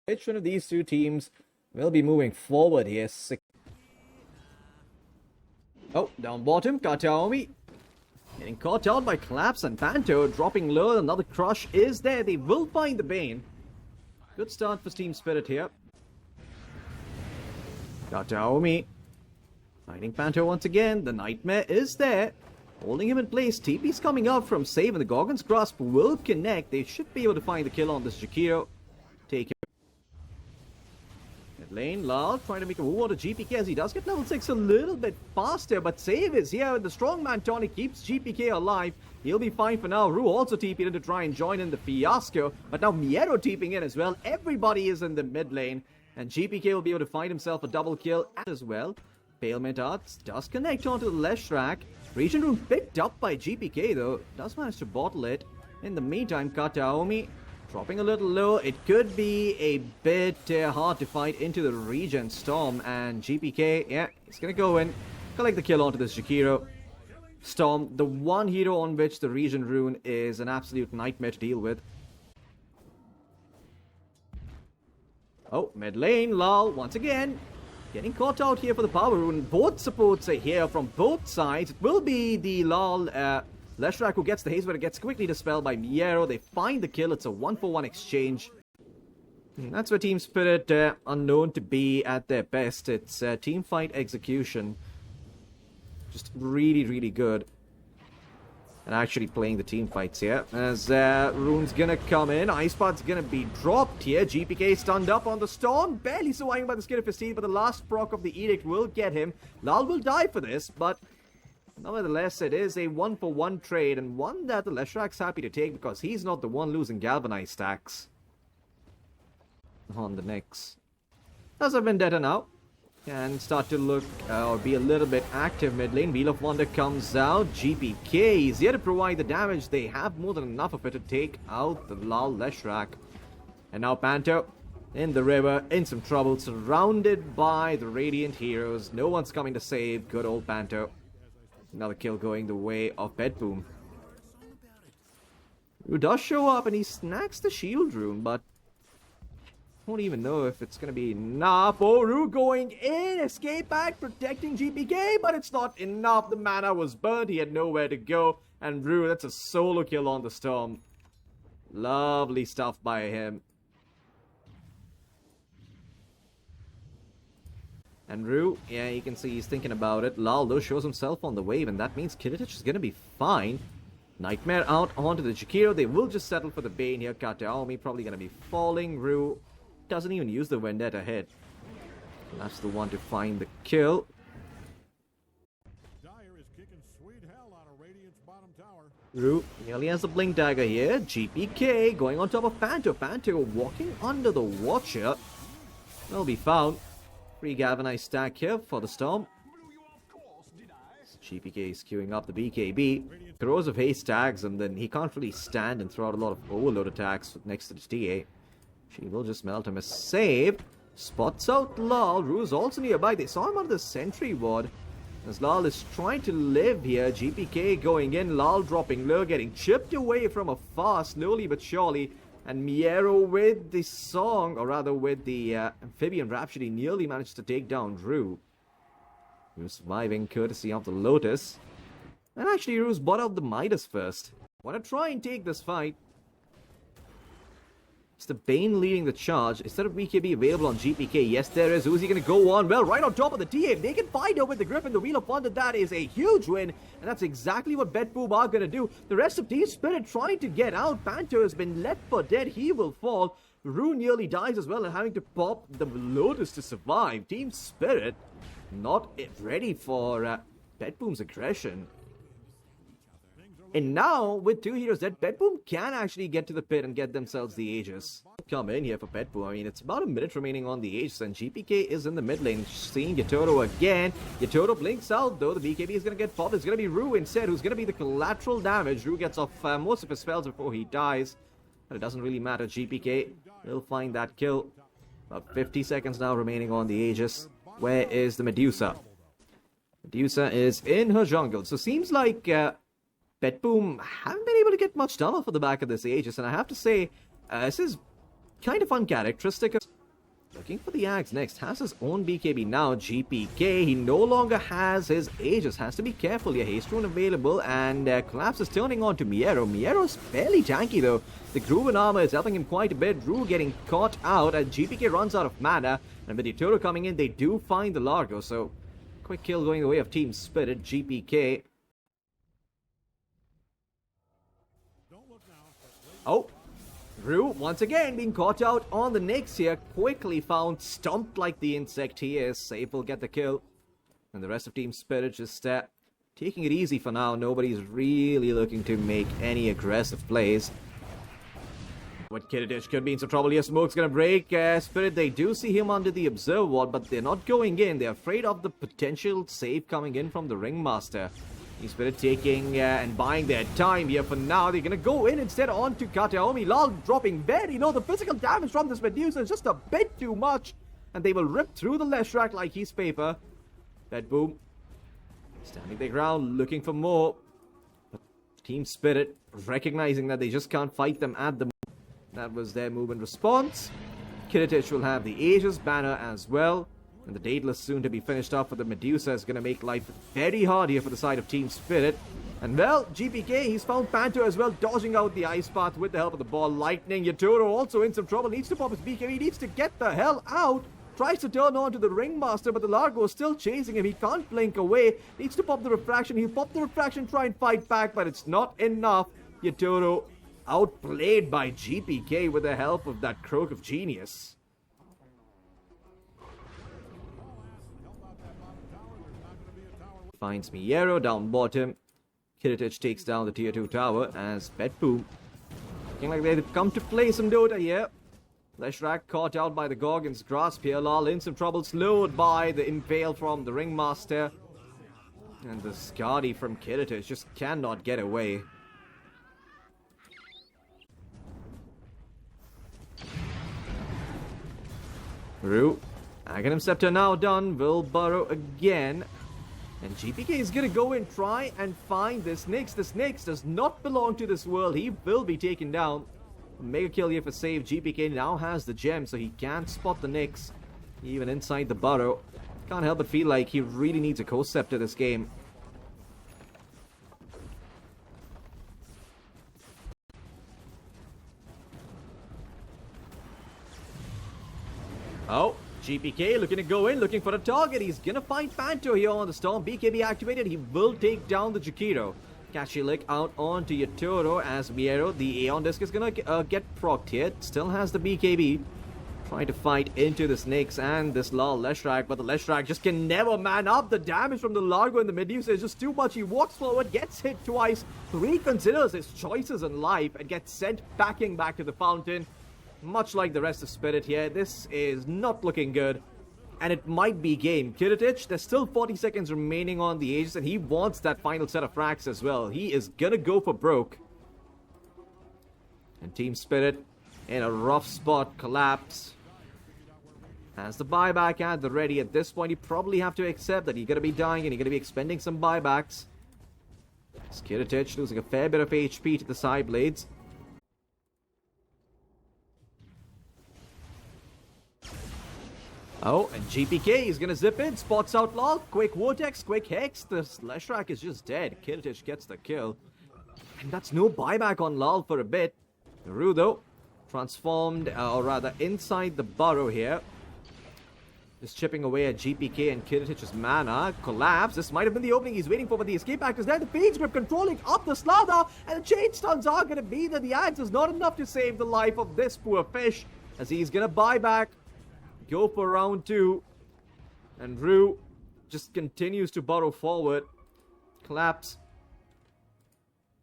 Which one of these two teams will be moving forward here? Oh, down bottom, Kataomi getting caught out by Collapse and Panto, dropping low. Another crush is there. They will find the Bane. Good start for Team Spirit here. Kataomi fighting Panto once again. The Nightmare is there, holding him in place. TP's coming out from save, and the Gorgon's Grasp will connect. They should be able to find the kill on this Jakiro. Take him. Mid lane, Lal trying to make a move on to GPK as he does get level 6 a little bit faster, but save is here, and the strongman tonic keeps GPK alive. He'll be fine for now. Ru also TP'd in to try and join in the fiasco, but now Miero TPing in as well. Everybody is in the mid lane, and GPK will be able to find himself a double kill as well. Bailment Arts does connect onto the Leshrac. Region Rune picked up by GPK though, does manage to bottle it. In the meantime, Kataomi dropping a little low. It could be a bit hard to fight into the Regen Storm, and GPK, yeah, he's gonna go in, collect the kill onto this Jakiro. Storm, the one hero on which the Regen Rune is an absolute nightmare to deal with. Oh, mid lane, Lal once again getting caught out here for the power rune. Both supports are here from both sides. It will be the Lal Leshrac who gets the haste, but it gets quickly dispelled by Miero. They find the kill. It's a 1-for-1 exchange. And that's where Team Spirit are known to be at their best. It's team fight execution. Just really, really good. And actually playing the team fights here. As Rune's gonna come in. Ice Pod's gonna be dropped here. GPK stunned up on the Storm. Barely surviving by the skin of his teeth, but the last proc of the Edict will get him. Lal will die for this, but nevertheless, it is a 1-for-1 trade, and one that the Leshrac's happy to take because he's not the one losing Galvanized stacks on the Nyx. As a Vendetta now can start to look or be a little bit active mid lane. Wheel of Wonder comes out. GPK is here to provide the damage. They have more than enough of it to take out the Lal Leshrac. And now Panto in the river, in some trouble, surrounded by the Radiant heroes. No one's coming to save good old Panto. Another kill going the way of BETBOOM, who does show up and he snacks the shield rune, but I don't even know if it's going to be enough. Oh, Ru going in, escape back, protecting GPK, but it's not enough. The mana was burnt, he had nowhere to go, and Ru, that's a solo kill on the Storm. Lovely stuff by him. And Ru, yeah, you can see he's thinking about it. Lal, though, shows himself on the wave, and that means Kiritich is going to be fine. Nightmare out onto the Jakiro. They will just settle for the Bane here. Kataomi probably going to be falling. Ru doesn't even use the Vendetta hit. That's the one to find the kill. Ru nearly has the Blink Dagger here. GPK going on top of Panto. Panto walking under the Watcher. Will be found. Free Galvanized stack here for the Storm. GPK is queuing up the BKB. Throws of haste tags him, then he can't really stand and throw out a lot of overload attacks next to the TA. She will just melt him. A save. Spots out Lal. Ru's also nearby. They saw him on the sentry ward. As Lal is trying to live here. GPK going in. Lal dropping low. Getting chipped away from afar. Slowly but surely. And Miero with the song, or rather with the Amphibian Rhapsody, nearly managed to take down Ru. Ru's surviving courtesy of the Lotus. And actually Ru's bought out the Midas first. Want to try and take this fight. It's the Bane leading the charge. Is there a BKB available on GPK? Yes, there is. Who's he going to go on? Well, right on top of the TA. If they can find out with the Griffin, the Wheel of Wonder, that is a huge win. And that's exactly what BETBOOM are going to do. The rest of Team Spirit trying to get out. Panto has been left for dead. He will fall. Ru nearly dies as well and having to pop the Lotus to survive. Team Spirit not ready for BETBOOM's aggression. And now, with two heroes dead, BETBOOM can actually get to the pit and get themselves the Aegis. Come in here for BETBOOM. I mean, it's about a minute remaining on the Aegis, and GPK is in the mid lane. Seeing Yatoro again. Yatoro blinks out, though. The BKB is going to get popped. It's going to be Ru instead, who's going to be the collateral damage. Ru gets off most of his spells before he dies. But it doesn't really matter. GPK will find that kill. About 50 seconds now remaining on the Aegis. Where is the Medusa? Medusa is in her jungle. So seems like BETBOOM haven't been able to get much done off of the back of this Aegis. And I have to say, this is kind of uncharacteristic. Looking for the Axe next. Has his own BKB now. GPK. He no longer has his Aegis. Has to be careful here. Haste Rune available. And Collapse is turning on to Miero. Miero's fairly tanky though. The Groove armor is helping him quite a bit. Rue getting caught out. And GPK runs out of mana. And with the Toro coming in, they do find the Largo. So, quick kill going the way of Team Spirit. GPK. Oh. Rue, once again, being caught out on the Nyx here. Quickly found, stomped like the insect he is. Safe will get the kill. And the rest of Team Spirit just taking it easy for now. Nobody's really looking to make any aggressive plays. But Kiritich could be in some trouble here. Smoke's gonna break. Spirit, they do see him under the Observe Wall, but they're not going in. They're afraid of the potential save coming in from the Ringmaster. Spirit taking and buying their time here for now. They're going to go in instead onto Kataomi. Lal dropping very low. The physical damage from this Medusa is just a bit too much. And they will rip through the Leshrac like he's paper. BETBOOM standing their ground, looking for more. But Team Spirit recognizing that they just can't fight them at the moment. That was their move in response. Kiritich will have the Aegis banner as well. And the Daedalus soon to be finished off, but the Medusa is going to make life very hard here for the side of Team Spirit. And well, GPK, he's found Panto as well, dodging out the ice path with the help of the ball lightning. Yatoro also in some trouble, needs to pop his BKB, needs to get the hell out. Tries to turn on to the Ringmaster, but the Largo is still chasing him. He can't blink away. Needs to pop the refraction. He'll pop the refraction, try and fight back, but it's not enough. Yatoro outplayed by GPK with the help of that Croak of Genius. Finds Miero down bottom. Kiritich takes down the tier 2 tower as BETBOOM. Looking like they've come to play some Dota here. Leshrac caught out by the Gorgon's grasp here. Lal in some trouble, slowed by the impale from the Ringmaster. And the Skadi from Kiritich just cannot get away. Rue. Aghanim Scepter now done. Will burrow again. And GPK is going to go and try and find this Nyx. This Nyx does not belong to this world. He will be taken down. Mega kill here for save. GPK now has the gem, so he can't spot the Nyx. Even inside the burrow. Can't help but feel like he really needs a Co-Scepter this game. Oh. GPK looking to go in, looking for a target. He's gonna find Panto here on the Storm. BKB activated. He will take down the Jakiro. Kashylik out onto Yatoro as Miero. The Aeon Disc is gonna get procced here. Still has the BKB. Trying to fight into the Snakes and this Lal Leshrac, but the Leshrac just can never man up. The damage from the Largo and the Medusa is just too much. He walks forward, gets hit twice, reconsiders his choices in life, and gets sent packing back to the fountain. Much like the rest of Spirit here, this is not looking good. And it might be game. Kiritich, there's still 40 seconds remaining on the Aegis, and he wants that final set of frags as well. He is gonna go for broke. And Team Spirit in a rough spot. Collapse. Has the buyback at the ready. At this point, you probably have to accept that you're gonna be dying and you're gonna be expending some buybacks. Kiritich losing a fair bit of HP to the side blades. Oh, and GPK is gonna zip in, spots out Lal, quick Vortex, quick Hex, the Leshrac is just dead. Kiritich gets the kill. And that's no buyback on Lal for a bit. Rue though, transformed, or rather inside the burrow here. Just chipping away at GPK and Kiritich's mana. Collapse, this might have been the opening he's waiting for, but the escape act is there. The Fiend's Grip controlling up the Slather, and the chain stuns are gonna be there. The axe is not enough to save the life of this poor fish, as he's gonna buy back. Go for round 2. And Rue just continues to burrow forward. Collapse.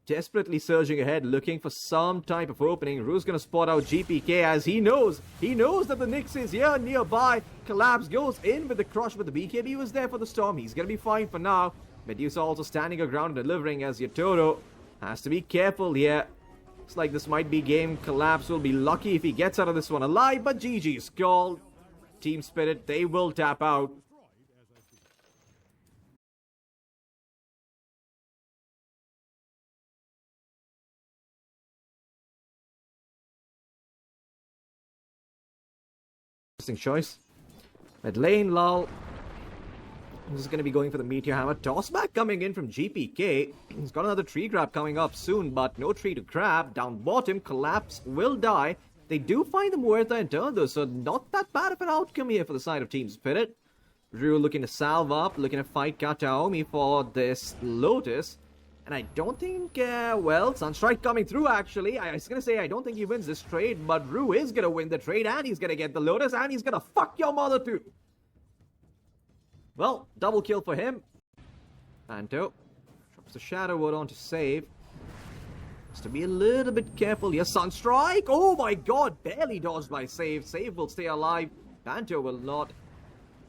Desperately surging ahead, looking for some type of opening. Rue's gonna spot out GPK as he knows that the Nyx is here nearby. Collapse goes in with the crush, but the BKB was there for the storm. He's gonna be fine for now. Medusa also standing her ground and delivering as Yatoro has to be careful here. Looks like this might be game. Collapse will be lucky if he gets out of this one alive, but GG's called. Team Spirit, they will tap out. interesting choice. Mid lane, lol. This is going to be going for the Meteor Hammer. Toss back coming in from GPK. He's got another tree grab coming up soon, but no tree to grab. Down bottom, Collapse will die. They do find the Muerta in turn though, so not that bad of an outcome here for the side of Team Spirit. Ryu looking to salve up, looking to fight Kataomi for this Lotus. And I don't think, well, Sunstrike coming through actually. I was going to say I don't think he wins this trade, but Ryu is going to win the trade and he's going to get the Lotus and he's going to fuck your mother too. Well, double kill for him. Panto drops the Shadow Word on to save. Has to be a little bit careful. Yes, Sunstrike. Oh my god, barely dodged by Save. Save will stay alive. Panto will not.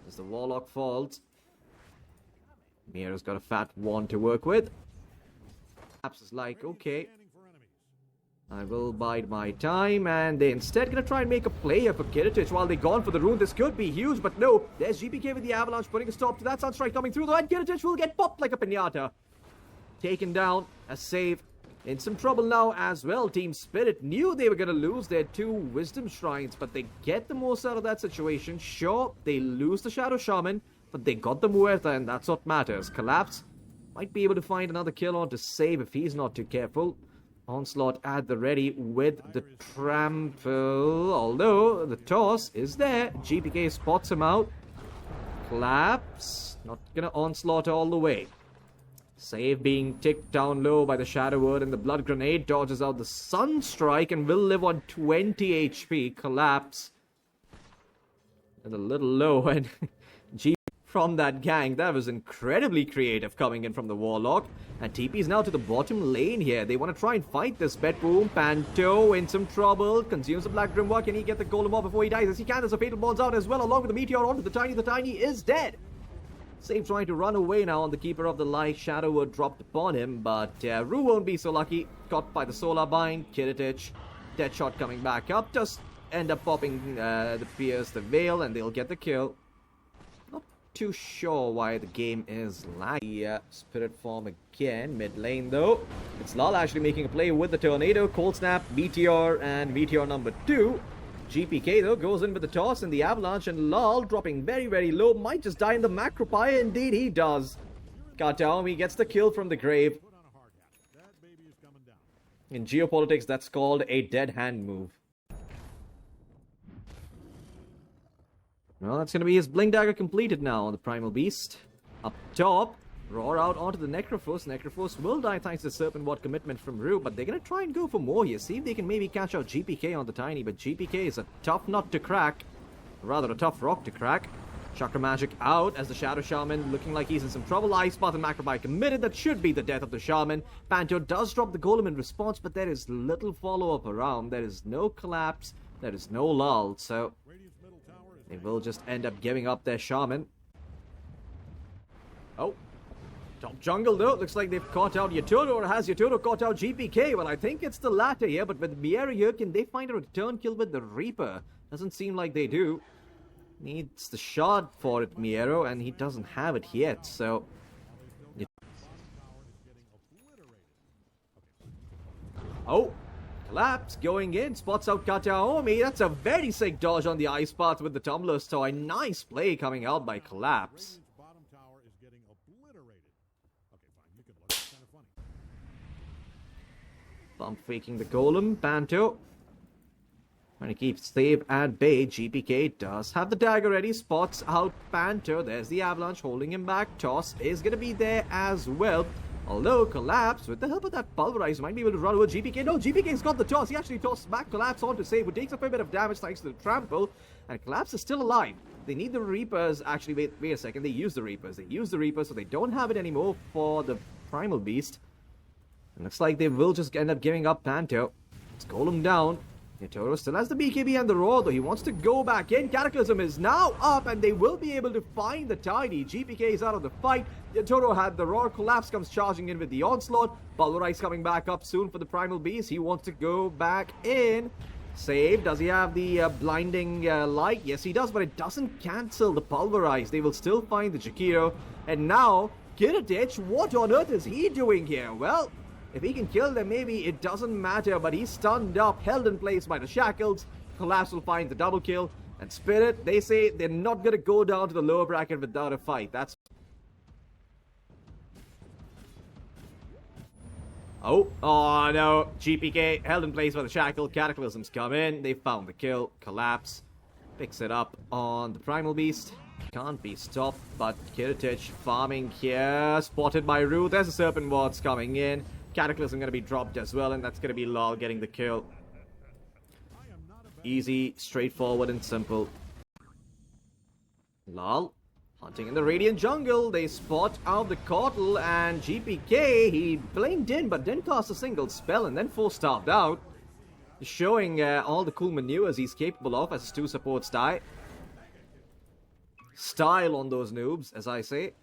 As the Warlock falls. Mira's got a fat wand to work with. Apps is like, okay, I will bide my time, and they're instead gonna try and make a play here for Kiritich while they're gone for the rune. This could be huge, but no, there's GPK with the Avalanche putting a stop to that. Sunstrike coming through though, and Kiritich will get popped like a pinata. Taken down, a save. In some trouble now as well. Team Spirit knew they were gonna lose their 2 Wisdom Shrines, but they get the most out of that situation. Sure, they lose the Shadow Shaman, but they got the Muerta, and that's what matters. Collapse might be able to find another kill on to save if he's not too careful. Onslaught at the ready with the trample. Although the toss is there. GPK spots him out. Collapse. Not gonna onslaught all the way. Save being ticked down low by the Shadow Word, and the Blood Grenade dodges out the Sunstrike and will live on 20 HP. Collapse. And a little low, and G from that gang. That was incredibly creative coming in from the Warlock. And TP's now to the bottom lane here. They want to try and fight this BETBOOM. Panto in some trouble. Consumes the Black Grimwar. Can he get the Golem off before he dies? As he can, there's a Fatal Bonds out as well, along with the Meteor onto the Tiny. The Tiny is dead. Save trying to run away now on the Keeper of the Light. Shadow Word dropped upon him, but Rue won't be so lucky. Caught by the Solar Bind. Kiritich. Deadshot coming back up. Just end up popping the Pierce the Veil, and they'll get the kill. Not too sure why the game is laggy. Spirit form again. Mid lane though. It's Lal actually making a play with the Tornado. Cold Snap, Meteor, and Meteor number 2. GPK though goes in with the toss and the Avalanche, and Lal dropping very, very low. Might just die in the Macropire. Indeed he does. Kataomi gets the kill from the grave. In geopolitics, that's called a dead hand move. Well, that's going to be his Blink Dagger completed now on the Primal Beast. Up top, roar out onto the Necrophos. Necrophos will die thanks to Serpent Ward commitment from Rue, but they're going to try and go for more here. See if they can maybe catch out GPK on the Tiny, but GPK is a tough nut to crack. Rather, a tough rock to crack. Chakra Magic out as the Shadow Shaman looking like he's in some trouble. Ice Path and Macrobi committed. That should be the death of the Shaman. Panto does drop the Golem in response, but there is little follow-up around. There is no collapse. There is no lull, so they will just end up giving up their Shaman. Oh. Top jungle though. Looks like they've caught out Yatoro, or has Yatoro caught out GPK? Well, I think it's the latter here, but with Miera here, can they find a return kill with the Reaper? Doesn't seem like they do. Needs the shot for it, Miero, and he doesn't have it yet, so... Oh! Collapse going in, spots out Kataomi. That's a very sick dodge on the Ice Path with the Tumbler Store. A nice play coming out by Collapse. Bump faking the Golem. Panto trying to keep Save at bay. GPK does have the dagger ready. Spots out Panto. There's the Avalanche holding him back. Toss is going to be there as well. Although Collapse, with the help of that Pulverize, might be able to run over GPK. No, GPK's got the toss. He actually tosses back Collapse on to Save, who takes a fair bit of damage thanks to the Trample. And Collapse is still alive. They need the Reapers. Actually, wait a second. They use the Reapers. They use the Reapers, so they don't have it anymore for the Primal Beast. And looks like they will just end up giving up Panto. Let's Golem down. Yatoro still has the BKB and the Roar, though he wants to go back in. Cataclysm is now up, and they will be able to find the Tiny. GPK is out of the fight. Yatoro had the Roar. Collapse comes charging in with the Onslaught. Pulverize coming back up soon for the Primal Beast. He wants to go back in. Save. Does he have the blinding light? Yes, he does, but it doesn't cancel the Pulverize. They will still find the Jakiro. And now, Kiritich, what on earth is he doing here? Well, if he can kill them, maybe it doesn't matter, but he's stunned up, held in place by the shackles. Collapse will find the double kill. And Spirit, they say they're not going to go down to the lower bracket without a fight. That's... Oh no. GPK held in place by the shackle. Cataclysms come in. They found the kill. Collapse. Picks it up on the Primal Beast. Can't be stopped, but Kiritich farming here. Spotted by Rue. There's a Serpent Wards coming in. Cataclysm going to be dropped as well, and that's going to be Lal getting the kill. Easy, straightforward, and simple. Lal hunting in the Radiant jungle. They spot out the Cortal, and GPK, he blinked in but didn't cast a single spell and then 4-starved out. Showing all the cool maneuvers he's capable of as his 2 supports die. Style on those noobs, as I say.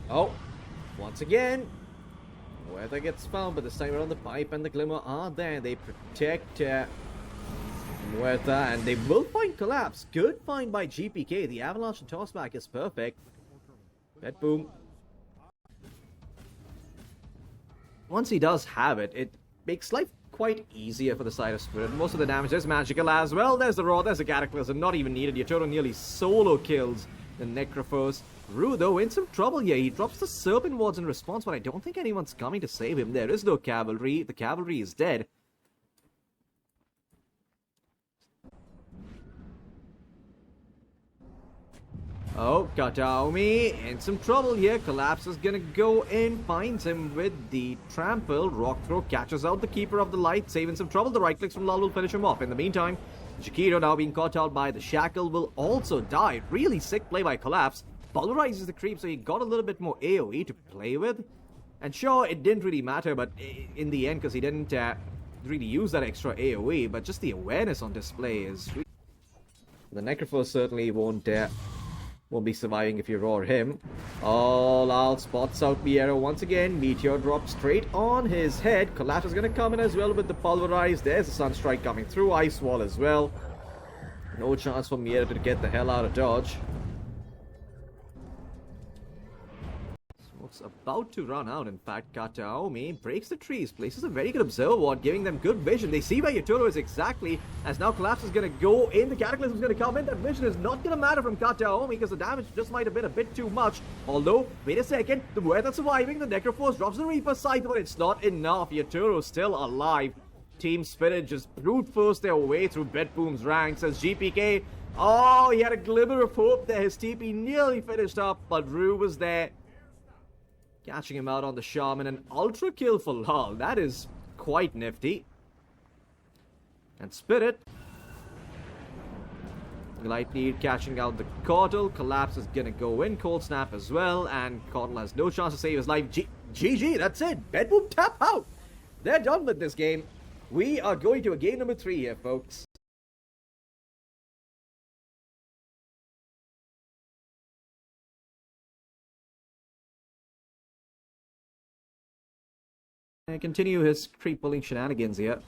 Oh, once again, Weather gets found, but this time around the Pipe and the Glimmer are there. They protect Muerta, and they will find Collapse. Good find by GPK. The Avalanche and Tossback is perfect. BETBOOM. Once he does have it, it makes life quite easier for the side of Spirit. Most of the damage is magical as well. There's the Roar, there's the Cataclysm, not even needed. Yotaro nearly solo kills the Necrophos. Rue, though, in some trouble here. He drops the Serpent Wards in response, but I don't think anyone's coming to save him. There is no cavalry. The cavalry is dead. Oh, Kataomi in some trouble here. Collapse is gonna go in, finds him with the Trample. Rock Throw catches out the Keeper of the Light, saving some trouble. The right clicks from Lal will finish him off. In the meantime, Jakiro, now being caught out by the Shackle, will also die. Really sick play by Collapse. Pulverizes the creep, so he got a little bit more AoE to play with. And sure, it didn't really matter, but in the end, because he didn't really use that extra AoE, but just the awareness on display is... The Necrophos certainly won't be surviving if you roar him. Oh, Lal spots out Miero once again. Meteor drops straight on his head. Collapse is going to come in as well with the Pulverize. There's a Sunstrike coming through. Ice Wall as well. No chance for Miero to get the hell out of dodge. Smoke's about to run out. In fact, Kataomi breaks the trees, places a very good Observer Ward, giving them good vision. They see where Yotaro is exactly, as now Collapse is going to go in. The Cataclysm is going to come in. That vision is not going to matter from Kataomi because the damage just might have been a bit too much. Although, wait a second, the Muerta's surviving. The Necrophos drops the Reaper Scythe, but it's not enough. Yotaro's still alive. Team Spirit just brute force their way through BETBOOM's ranks as GPK. Oh, he had a glimmer of hope there. His TP nearly finished up, but Rue was there, catching him out on the Shaman. An ultra kill for Lal. That is quite nifty. And Spirit, Lightning catching out the Caudal. Collapse is gonna go in. Cold Snap as well. And Caudal has no chance to save his life. GG, that's it. BETBOOM tap out. They're done with this game. We are going to a game number 3 here, folks. And continue his creep pulling shenanigans here.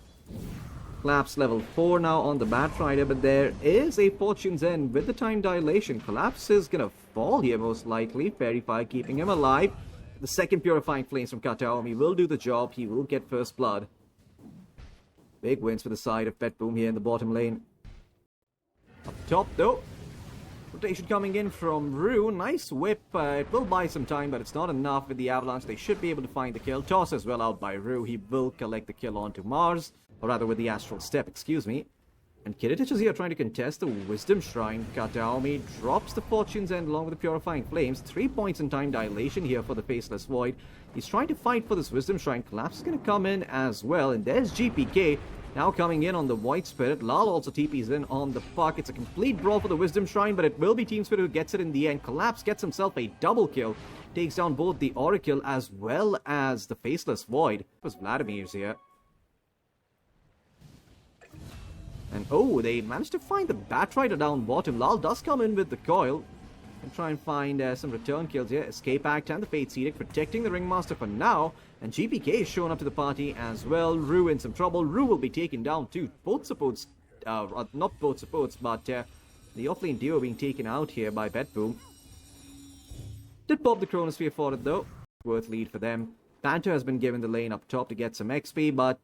Collapse level 4 now on the Bat Rider, but there is a Fortune's End with the time dilation. Collapse is gonna fall here most likely. Fairy Fire keeping him alive. The second Purifying Flames from Kataomi will do the job. He will get first blood. Big wins for the side of BETBOOM here in the bottom lane. Up top though, rotation coming in from Rue. Nice whip. It will buy some time, but it's not enough with the Avalanche. They should be able to find the kill. Toss as well out by Rue. He will collect the kill onto Mars. Or rather with the Astral Step, excuse me. And Kiritich is here trying to contest the Wisdom Shrine. Kataomi drops the Fortune's End along with the Purifying Flames. 3 points in time dilation here for the Faceless Void. He's trying to fight for this Wisdom Shrine. Collapse is going to come in as well. And there's GPK now coming in on the Void Spirit. Lal also TPs in on the Puck. It's a complete brawl for the Wisdom Shrine, but it will be Team Spirit who gets it in the end. Collapse gets himself a double kill. Takes down both the Oracle as well as the Faceless Void. It was Vladimir's here. And oh, they managed to find the Bat Rider down bottom. Lal does come in with the coil and try and find some return kills here. Escape Act and the Fate's Edict protecting the Ringmaster for now. And GPK is showing up to the party as well. Rue in some trouble. Rue will be taken down too. Both supports, not both supports, but the offlane duo being taken out here by BETBOOM. Did pop the Chronosphere for it though. Worth lead for them. Panther has been given the lane up top to get some XP, but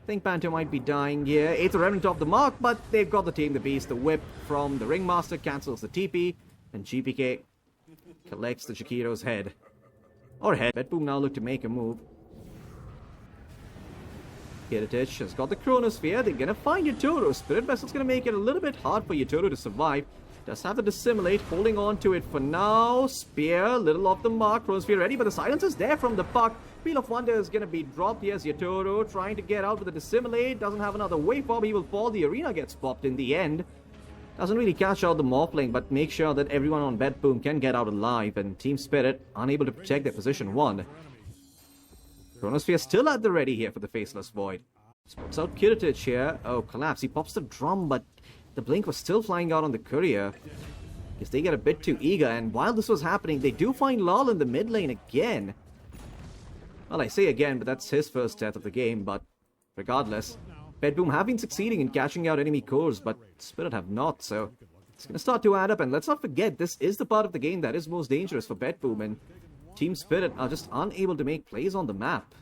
think Panto might be dying here. 8th Remnant off the mark, but they've got the Tame the Beast. The whip from the Ringmaster cancels the TP, and GPK collects the Shakiro's head. Or head. BETBOOM now look to make a move. Kiritich has got the Chronosphere. They're gonna find Yatoro. Spirit Vessel's gonna make it a little bit hard for Yatoro to survive. Does have to dissimulate, holding on to it for now. Spear, little off the mark. Chronosphere ready, but the silence is there from the puck. Wheel of Wonder is gonna be dropped. Here's Yatoro trying to get out with the dissimulate. Doesn't have another wave form. He will fall. The arena gets popped in the end. Doesn't really catch out the Morphling, but make sure that everyone on BETBOOM can get out alive. And Team Spirit unable to protect their position 1. Chronosphere still at the ready here for the Faceless Void. Spots out Kiritich here. Oh, collapse. He pops the drum, but the blink was still flying out on the courier. Because they get a bit too eager. And while this was happening, they do find Lal in the mid lane again. Well, I say again, but that's his first death of the game. But regardless, BETBOOM have been succeeding in catching out enemy cores, but Spirit have not. So it's going to start to add up. And let's not forget, this is the part of the game that is most dangerous for BETBOOM. And Team Spirit are just unable to make plays on the map.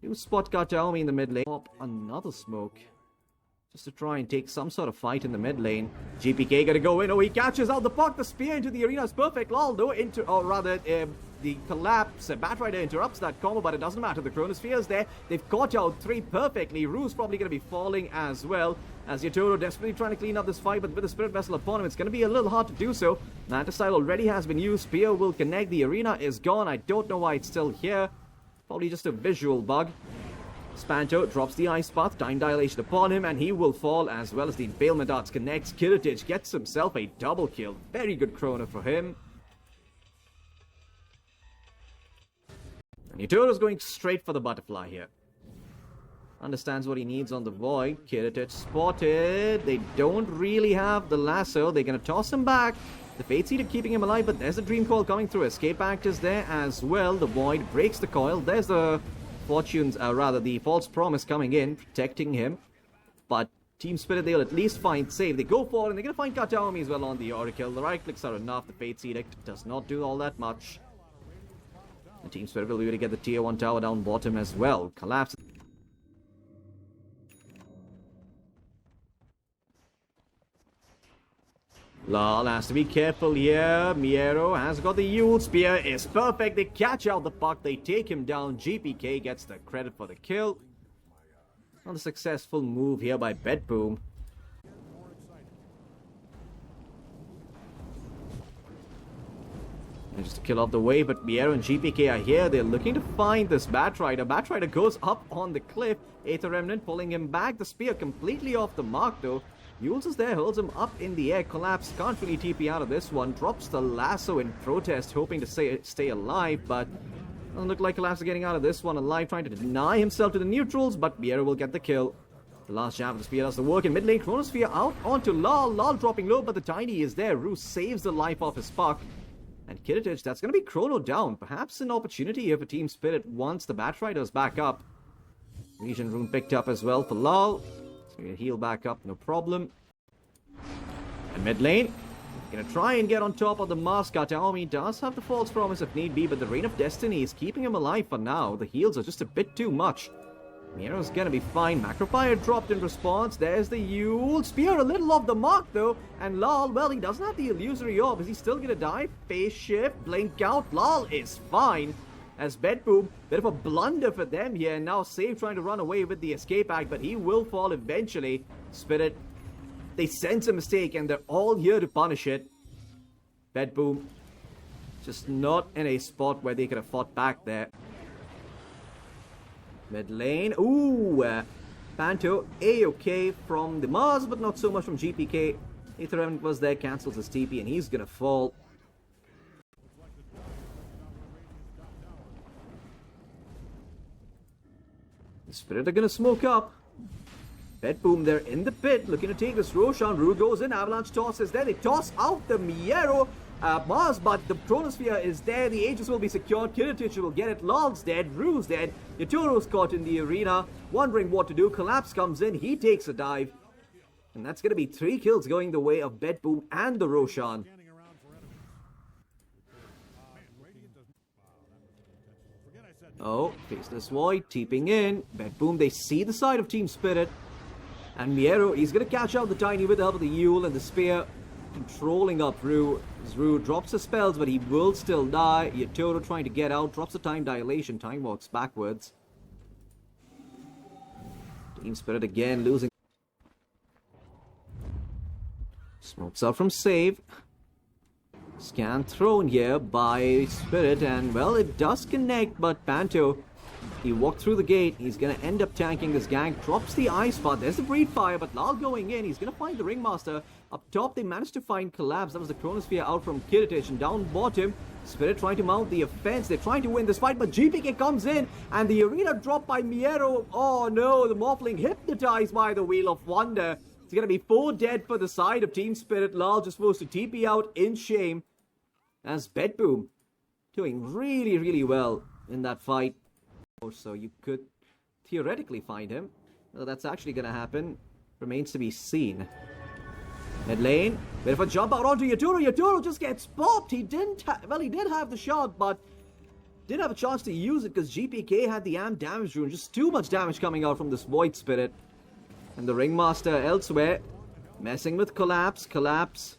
You spot Kataomi in the mid lane. Pop another smoke. Just to try and take some sort of fight in the mid lane. GPK gonna go in. Oh, he catches out the puck. The spear into the arena is perfect. Lal, though, the collapse. Batrider interrupts that combo, but it doesn't matter. The Chronosphere is there. They've caught out 3 perfectly. Rue's probably gonna be falling as well. As Yatoro desperately trying to clean up this fight, but with the Spirit Vessel upon him, it's gonna be a little hard to do so. Mantis-style already has been used. Spear will connect. The arena is gone. I don't know why it's still here. Probably just a visual bug. Spanto drops the Ice Path, time dilation upon him, and he will fall as well as the Impalement Arts connects. Kiritich gets himself a double kill. Very good chrono for him. And Yatoro's going straight for the butterfly here. Understands what he needs on the Void. Kiritich spotted. They don't really have the lasso. They're going to toss him back. The Fate Seed are keeping him alive, but there's a Dream Coil coming through. Escape Act is there as well. The Void breaks the coil. There's the the False Promise coming in, protecting him. But Team Spirit, they'll at least find save. They go for it, and they're going to find Kataomi as well on the Oracle. The right clicks are enough. The Fate Seed does not do all that much. The Team Spirit will be able to get the Tier 1 tower down bottom as well. Collapse. Lal has to be careful here. Miero has got the Yule. Spear is perfect. They catch out the puck. They take him down. GPK gets the credit for the kill. Not a successful move here by BETBOOM. Just to kill off the wave, but Miero and GPK are here. They're looking to find this Batrider. Batrider goes up on the cliff. Aether Remnant pulling him back. The spear completely off the mark though. Yules is there, holds him up in the air. Collapse, can't really TP out of this one. Drops the lasso in protest, hoping to stay alive, but doesn't look like Collapse is getting out of this one alive, trying to deny himself to the neutrals, but Miero will get the kill. The last jab of the spear does the work in mid lane. Chronosphere out onto Lal. Lal dropping low, but the Tiny is there. Rue saves the life of his puck. And Kiritich, that's going to be Chrono down. Perhaps an opportunity here for Team Spirit once the Batriders back up. Legion Rune picked up as well for Lal. So we heal back up, no problem. And mid lane, gonna try and get on top of the mask. Kataomi does have the False Promise if need be, but the Reign of Destiny is keeping him alive for now. The heals are just a bit too much. Miero's gonna be fine. Macrofire dropped in response. There's the Yule. Spear a little off the mark though. And Lal, well, he doesn't have the Illusory Orb. Is he still gonna die? Phase shift, blink out. Lal is fine. As BETBOOM, bit of a blunder for them here. And now Save trying to run away with the Escape Act, but he will fall eventually. Spirit, they sense a mistake and they're all here to punish it. BETBOOM, just not in a spot where they could have fought back there. Mid lane, ooh, Panto, A-OK from the Mars, but not so much from GPK. Aether Remnant was there, cancels his TP, and he's gonna fall. The Spirit are gonna smoke up. BETBOOM, they're in the pit, looking to take this Roshan. Rue goes in, Avalanche toss is there. They toss out the Miero Mars, but the Chronosphere is there. The Aegis will be secured. Kiritich will get it. Log's dead. Rue's dead. Yatoro's caught in the arena, wondering what to do. Collapse comes in. He takes a dive. And that's going to be 3 kills going the way of BETBOOM and the Roshan. Oh, Faceless Void, teeping in. BETBOOM, they see the side of Team Spirit. And Miero, he's going to catch out the Tiny with the help of the Yule and the Spear. Controlling up Rue. As Rue drops the spells, but he will still die. Yatoro trying to get out, drops the time dilation. Time walks backwards. Team Spirit again losing. Smokes out from save. Scan thrown here by Spirit, and well, it does connect, but Panto, he walked through the gate. He's going to end up tanking this gank. Drops the Ice Spot. There's the Breed Fire, but Lal going in. He's going to find the Ringmaster. Up top, they managed to find Collapse. That was the Chronosphere out from Kiritich, and down bottom, Spirit trying to mount the offense. They're trying to win this fight, but GPK comes in, and the arena dropped by Miero. Oh no, the Morphling hypnotized by the Wheel of Wonder. It's going to be 4 dead for the side of Team Spirit. Lal just forced to TP out in shame. As BETBOOM doing really well in that fight. So you could theoretically find him. Well, that's actually going to happen. Remains to be seen. Mid lane, bit of a jump out onto Yatoro. Yatoro just gets popped. He didn't well, he did have the shot, but didn't have a chance to use it because GPK had the Amp damage rune. Just too much damage coming out from this Void Spirit. And the Ringmaster elsewhere, messing with Collapse. Collapse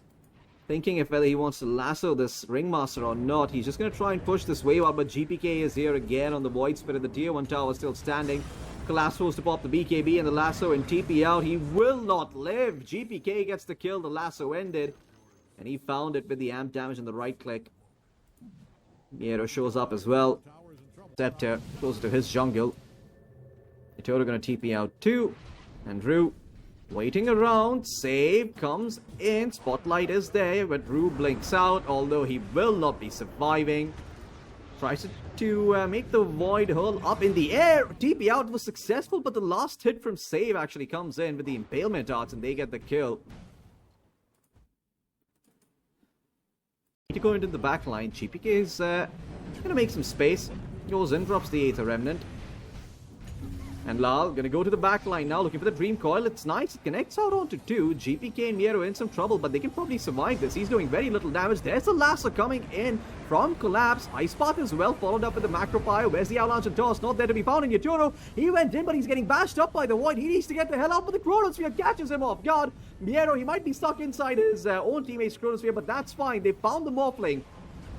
thinking if whether he wants to lasso this Ringmaster or not. He's just going to try and push this wave out, but GPK is here again on the Void Spirit. The Tier 1 tower still standing. Collapse supposed to pop the BKB and the lasso and TP out. He will not live. GPK gets the kill. The lasso ended. And he found it with the amp damage and the right click. Miero shows up as well. Scepter closer to his jungle. Yatoro going to TP out too. And Rue waiting around. Save comes in. Spotlight is there, but Rue blinks out, although he will not be surviving. Tries to make the Void hurl up in the air. TP out was successful, but the last hit from Save actually comes in with the Impalement Arts, and they get the kill. Need to go into the back line. GPK is going to make some space. Goes in, drops the Aether Remnant. And Lal going to go to the back line now, looking for the Dream Coil. It's nice. It connects out onto 2. GPK and Miero in some trouble, but they can probably survive this. He's doing very little damage. There's the lasso coming in from Collapse. Ice Path is well followed up with the Macro Fire. Where's the Avalanche and Toss? Not there to be found in Yatoro. He went in, but he's getting bashed up by the Void. He needs to get the hell out, but the Chronosphere catches him off guard. Miero, he might be stuck inside his own teammate's Chronosphere, but that's fine. They found the Morphling.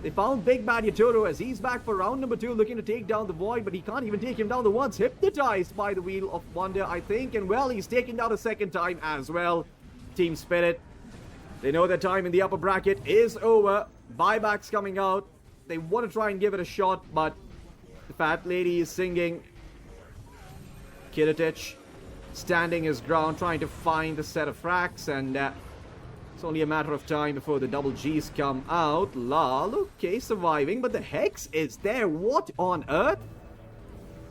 They found Big Bad Yatoro as he's back for round number 2, looking to take down the Void, but he can't even take him down the once. Hypnotized by the Wheel of Wonder, I think, and well, he's taken down a second time as well. Team Spirit, they know their time in the upper bracket is over. Buybacks coming out. They want to try and give it a shot, but the Fat Lady is singing. Kiritich standing his ground, trying to find the set of frags, and it's only a matter of time before the double G's come out. Lal, okay, surviving, but the Hex is there. What on earth?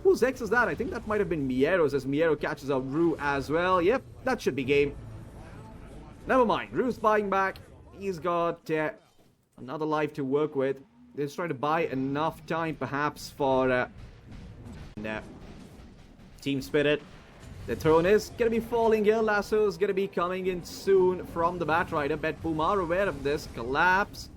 Whose Hex is that? I think that might have been Miero's, as Miero catches out Rue as well. Yep, that should be game. Never mind, Rue's buying back. He's got another life to work with. They're just trying to buy enough time, perhaps, for Team Spirit. The throne is going to be falling here. Lasso is going to be coming in soon from the Batrider. BETBOOM are aware of this. Collapse.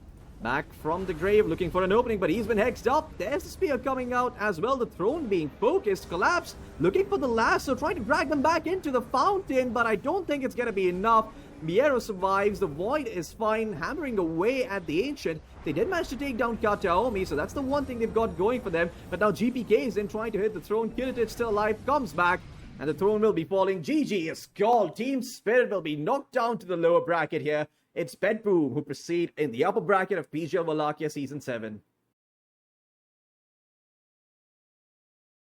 Back from the grave, looking for an opening, but he's been hexed up. There's the spear coming out as well. The throne being focused. Collapse looking for the lasso, trying to drag them back into the fountain, but I don't think it's going to be enough. Miero survives. The Void is fine, hammering away at the Ancient. They did manage to take down Kataomi, so that's the one thing they've got going for them. But now GPK is in trying to hit the throne. Kiritich still alive, comes back. And the throne will be falling. GG is called. Team Spirit will be knocked down to the lower bracket here. It's BETBOOM who proceed in the upper bracket of PGL WALLACHIA Season 7.